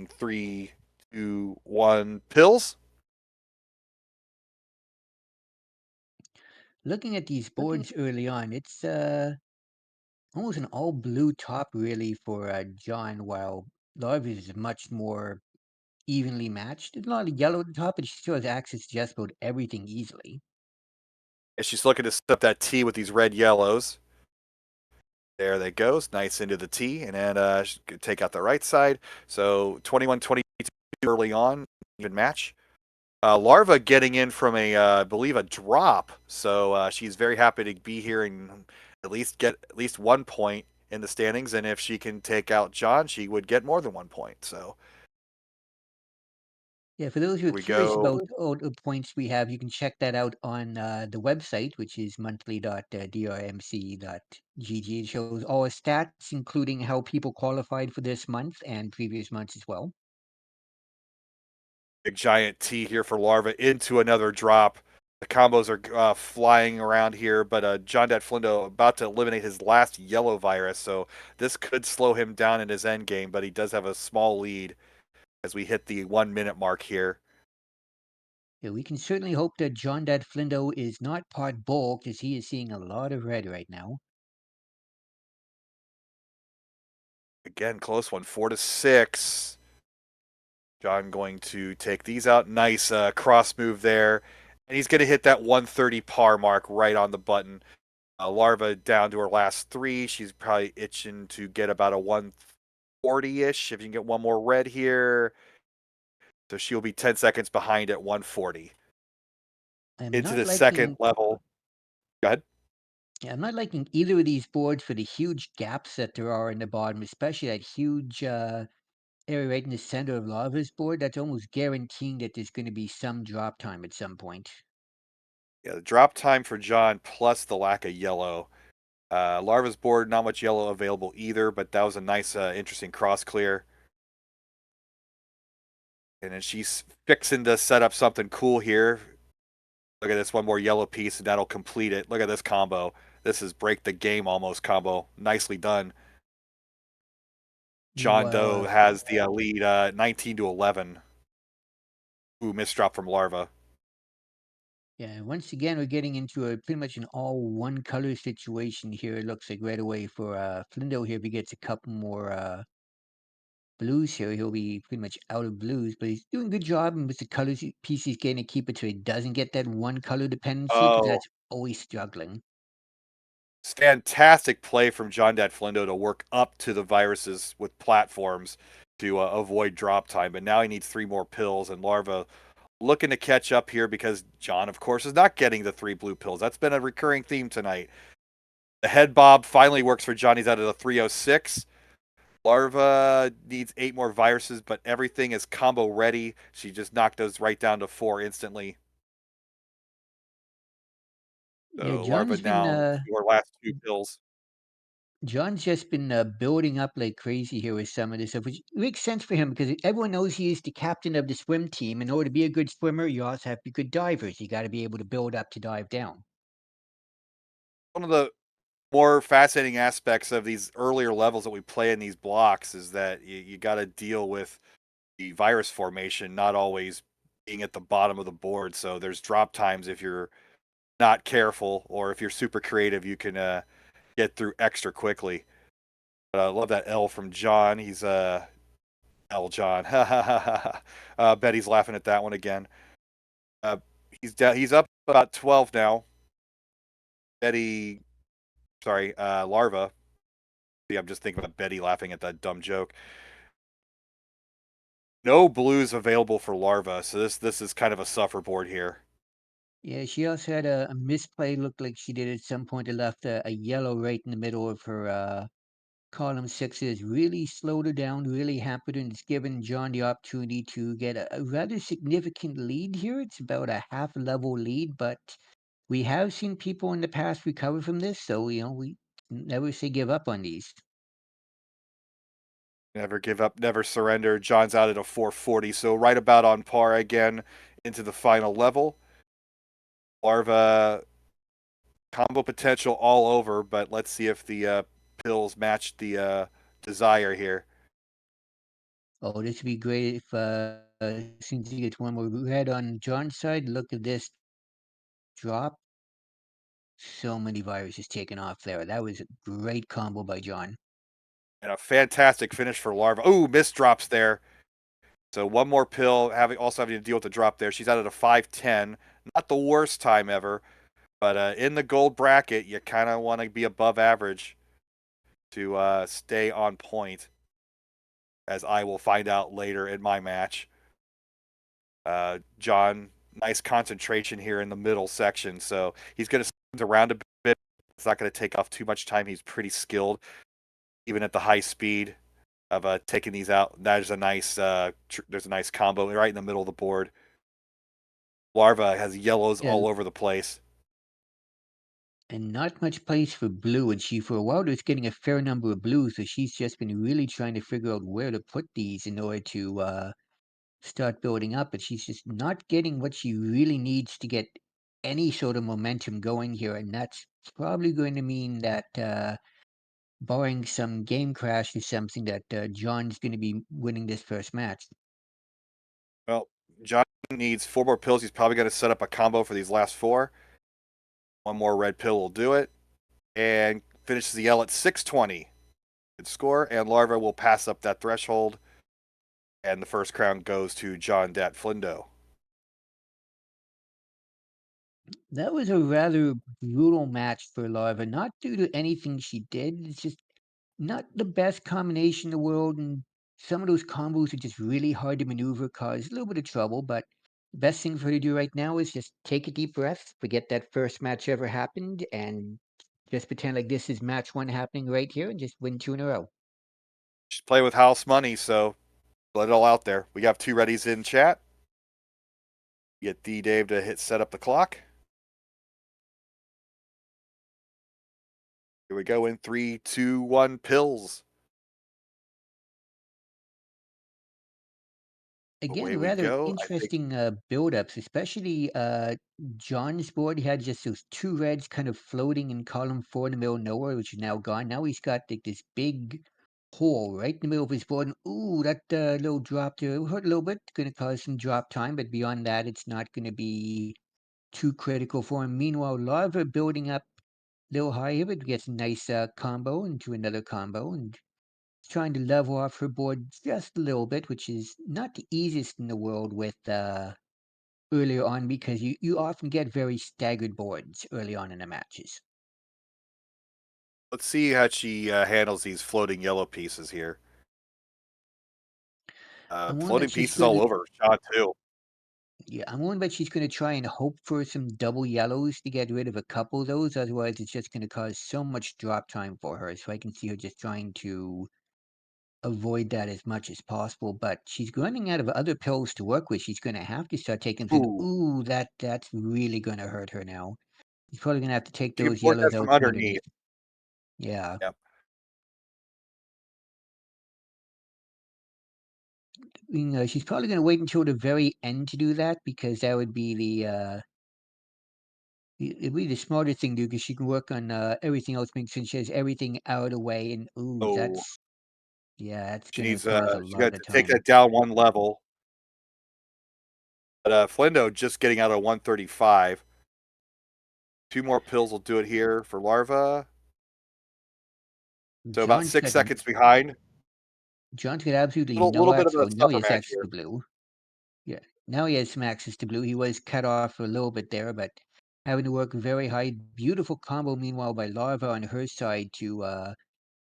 3, 2, 1, pills. Looking at these boards early on, it's almost an all blue top really for John, while Larvae is much more evenly matched. There's a lot of yellow at the top, but she still has access to just about everything easily. And she's looking to set up that T with these red yellows. There they goes, nice into the T, and then take out the right side. So 21-22 early on, even match. Larva getting in from I believe a drop, so she's very happy to be here and at least get at least 1 point in the standings. And if she can take out John, she would get more than 1 point. So Yeah, for those who here are we curious about go. all the points we have, you can check that out on the website, which is monthly.drmc.gg. It shows all the stats, including how people qualified for this month and previous months as well. Big giant T here for Larva into another drop. The combos are flying around here, but JonDatFlindo about to eliminate his last yellow virus, so this could slow him down in his end game, but he does have a small lead as we hit the 1 minute mark here. Yeah, we can certainly hope that JonDatFlindo is not part bull because he is seeing a lot of red right now. Again, close one, 4-6. John going to take these out. Nice cross move there. And he's going to hit that 130 par mark right on the button. Larva down to her last three. She's probably itching to get about a 140-ish. If you can get one more red here. So she'll be 10 seconds behind at 140. I'm Into not the second liking level. Go ahead. Yeah, I'm not liking either of these boards for the huge gaps that there are in the bottom, especially that huge area right in the center of Lava's board. That's almost guaranteeing that there's going to be some drop time at some point. Yeah, the drop time for John plus the lack of yellow. Larva's board, not much yellow available either, but that was a nice, interesting cross clear. And then she's fixing to set up something cool here. Look at this, one more yellow piece, and that'll complete it. Look at this combo. This is break the game almost combo. Nicely done. Yeah, John well, Doe has the lead 19-11. Ooh, missed drop from Larva. yeah, once again, we're getting into a pretty much an all one color situation here. It looks like right away for Flindo here. If he gets a couple more blues here, he'll be pretty much out of blues, but he's doing a good job. And with the colors piece, he's getting to keep it so he doesn't get that one color dependency because Oh, that's always struggling. it's fantastic play from JonDatFlindo to work up to the viruses with platforms to avoid drop time. But now he needs 3 more pills, and Larva looking to catch up here because John, of course, is not getting the 3 blue pills. That's been a recurring theme tonight. The head bob finally works for John. He's out of the 306. Larva needs 8 more viruses, but everything is combo ready. She just knocked those right down to 4 instantly. Yeah, So Larva now to her last 2 pills. John's just been building up like crazy here with some of this stuff, which makes sense for him because everyone knows he is the captain of the swim team. In order to be a good swimmer, you also have to be good divers. You got to be able to build up to dive down. One of the more fascinating aspects of these earlier levels that we play in these blocks is that you got to deal with the virus formation not always being at the bottom of the board. So there's drop times if you're not careful, or if you're super creative, you can get through extra quickly. But I love that L from John. He's L John. Betty's laughing at that one again. Uh, he's up about 12 now. Betty, sorry, Larva. See, I'm just thinking about Betty laughing at that dumb joke. No blues available for Larva, so this is kind of a suffer board here. Yeah, she also had a misplay. Looked like she did at some point. It left a yellow right in the middle of her column sixes. Really slowed her down. Really hampered her, and it's given John the opportunity to get a rather significant lead here. It's about a half level lead, but we have seen people in the past recover from this, so we never say give up on these. Never give up, never surrender. John's out at a 440, so right about on par again into the final level. Larva combo potential all over, but let's see if the pills match the desire here. Oh, this would be great if as soon as he gets one more red on John's side. Look at this drop. So many viruses taken off there. That was a great combo by John. And a fantastic finish for Larva. Ooh, miss drops there. So one more pill, having to deal with the drop there. She's out at a 5:10. Not the worst time ever, but in the gold bracket, you kind of want to be above average to stay on point, as I will find out later in my match. John, nice concentration here in the middle section, so he's going to sprint around a bit. It's not going to take off too much time. He's pretty skilled, even at the high speed of taking these out. There's a nice there's a nice combo right in the middle of the board. Larva has yellows Yeah, all over the place. and not much place for blue. And she, for a while, was getting a fair number of blues. So she's just been really trying to figure out where to put these in order to start building up. But she's just not getting what she really needs to get any sort of momentum going here. And that's probably going to mean that, barring some game crash or something, that John's going to be winning this first match. Well, John needs 4 more pills. He's probably going to set up a combo for these last 4. One more red pill will do it, and finishes the L at 620. Good score, and Larva will pass up that threshold, and the first crown goes to JonDatFlindo. That was a rather brutal match for Larva, not due to anything she did. It's just not the best combination in the world, and some of those combos are just really hard to maneuver, cause a little bit of trouble. But the best thing for her to do right now is just take a deep breath, forget that first match ever happened, and just pretend like this is match one happening right here, and just win two in a row. She's playing with house money, so let it all out there. We have 2 readies in chat. Get D Dave to hit set up the clock. Here we go in 3, 2, 1, pills. Away Again, we rather go. I think, interesting build-ups, especially John's board. He had just those two reds kind of floating in column four in the middle of nowhere, which is now gone. Now he's got like this big hole right in the middle of his board. And ooh, that little drop there it hurt a little bit. Going to cause some drop time, but beyond that, it's not going to be too critical for him. Meanwhile, Larva building up a little higher, but gets a nice combo into another combo, and trying to level off her board just a little bit, which is not the easiest in the world with earlier on because you often get very staggered boards early on in the matches. let's see how she handles these floating yellow pieces here. I'm wondering Floating that she's pieces all gonna over shot too. yeah, I'm wondering that she's gonna try and hope for some double yellows to get rid of a couple of those. Otherwise, it's just gonna cause so much drop time for her. So I can see her just trying to avoid that as much as possible. But she's running out of other pills to work with. She's gonna have to start taking some. Ooh, Ooh, that's really gonna hurt her now. He's probably gonna have to take you can those board yellows that from out from underneath. underneath. Yeah. Yep. She's probably gonna wait until the very end to do that because that would be it'd be the smarter thing to do because she can work on everything else, make sure she has everything out of the way. And ooh, Oh, that's yeah, that's she gonna needs cause a she got lot to of take time. that down one level. But Flindo just getting out of 135. 2 more pills will do it here for Larva. So about John's 6 got seconds behind. John's got absolutely Little no bit of access. a Oh, now he suffer has match access here. to blue. Yeah, now he has some access to blue. He was cut off for a little bit there, but having to work very high. Beautiful combo, meanwhile, by Larva on her side to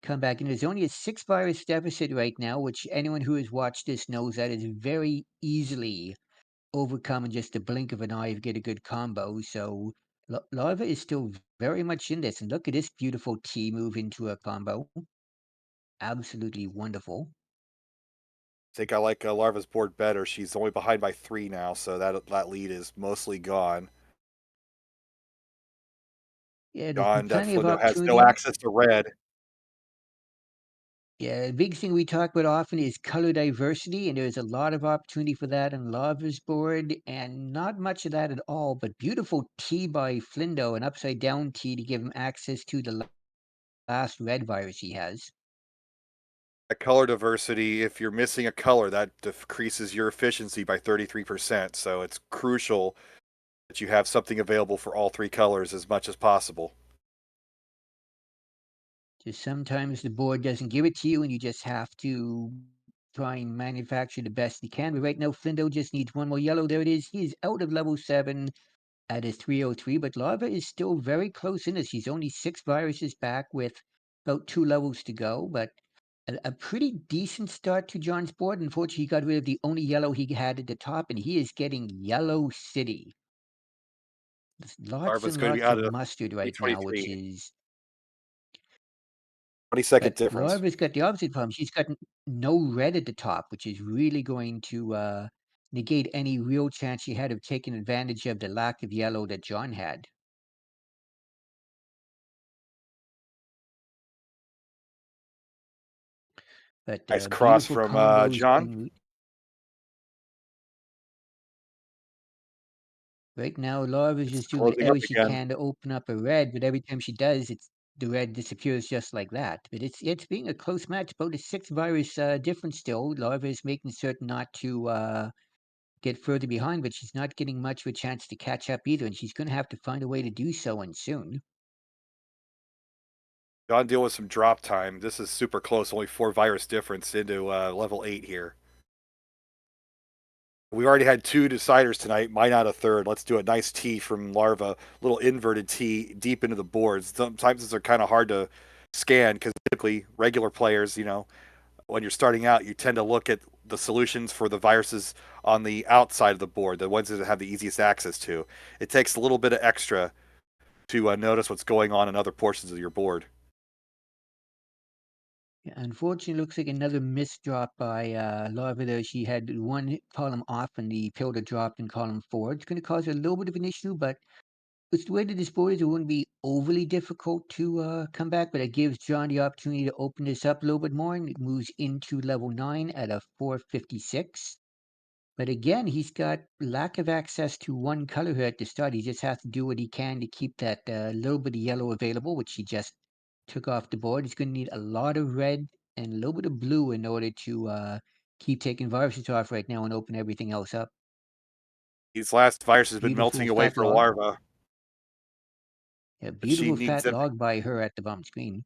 come back. And there's only a 6 virus deficit right now, which anyone who has watched this knows that is very easily overcome in just a blink of an eye if you get a good combo. So Larva is still very much in this. And look at this beautiful T move into a combo. Absolutely wonderful. I think I like Larva's board better. She's only behind by 3 now, so that lead is mostly gone. Yeah, there's been John, that plenty of Flindo has no opportunity. access to red. Yeah, the big thing we talk about often is color diversity, and there's a lot of opportunity for that in Lava's board, and not much of that at all. But beautiful T by Flindo, an upside down T to give him access to the last red virus he has. That color diversity, if you're missing a color, that decreases your efficiency by 33%. So it's crucial that you have something available for all three colors as much as possible. Just sometimes the board doesn't give it to you, and you just have to try and manufacture the best you can. But right now, Flindo just needs one more yellow. There it is. He is out of level 7 at his 303, but Larva is still very close in this. She's only 6 viruses back with about 2 levels to go, but a pretty decent start to John's board. Unfortunately, he got rid of the only yellow he had at the top, and he is getting Yellow City. There's lots Larva's and going to be lots out of of mustard right now, which 2023. is 20-second but difference. Larva's got the opposite problem. She's got no red at the top, which is really going to negate any real chance she had of taking advantage of the lack of yellow that John had. But Nice cross beautiful from combos John. being right now. Larva's It's just doing closing up whatever she again. can to open up a red, but every time she does, the red disappears just like that. But it's being a close match, about a 6 virus difference still. Larva is making certain not to get further behind, but she's not getting much of a chance to catch up either, and she's going to have to find a way to do so, and soon. John deal with some drop time. This is super close, only 4 virus difference into level 8 here. We already had 2 deciders tonight. Why not a third? Let's do a nice T from Larva, little inverted T deep into the boards. Sometimes these are kind of hard to scan because typically regular players, when you're starting out, you tend to look at the solutions for the viruses on the outside of the board, the ones that have the easiest access to. It takes a little bit of extra to notice what's going on in other portions of your board. Yeah, unfortunately, looks like another missed drop by Larva there. She had one column off and the filter dropped in column 4. It's going to cause a little bit of an issue, but with the way that this board is, it wouldn't be overly difficult to come back, but it gives John the opportunity to open this up a little bit more, and it moves into level 9 at a 456. But again, he's got lack of access to one color here at the start. He just has to do what he can to keep that little bit of yellow available, which he just took off the board. He's going to need a lot of red and a little bit of blue in order to keep taking viruses off right now and open everything else up. These last viruses have been Beautiful melting away fat for log. Larva, A but she beautiful needs fat them. log by her at the bottom screen.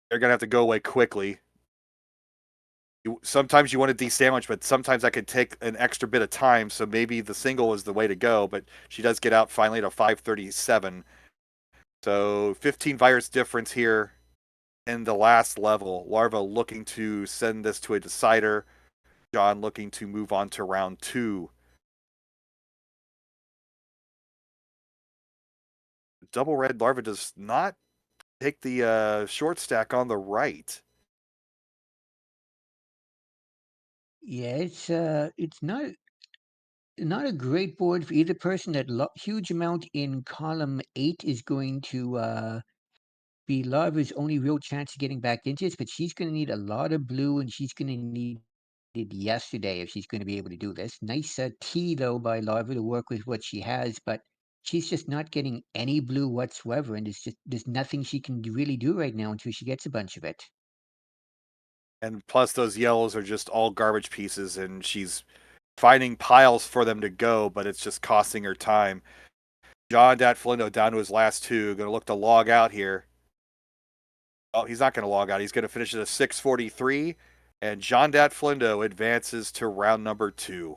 They're gonna have to go away quickly. Sometimes you want to desandwich, but sometimes that could take an extra bit of time. So maybe the single is the way to go. But she does get out finally at a 537. So 15 virus difference here in the last level. Larva looking to send this to a decider. John looking to move on to round 2. Double red Larva does not take the short stack on the right. Yeah, it's not a great board for either person. That huge amount in column 8 is going to be Larva's only real chance of getting back into this, but she's going to need a lot of blue, and she's going to need it yesterday if she's going to be able to do this. Nice T, though, by Larva to work with what she has, but she's just not getting any blue whatsoever, and there's nothing she can really do right now until she gets a bunch of it. And plus, those yellows are just all garbage pieces, and she's finding piles for them to go, but it's just costing her time. JonDatFlindo down to his last 2. Going to look to log out here. Oh, he's not going to log out. He's going to finish at a 643. And JonDatFlindo advances to round number 2.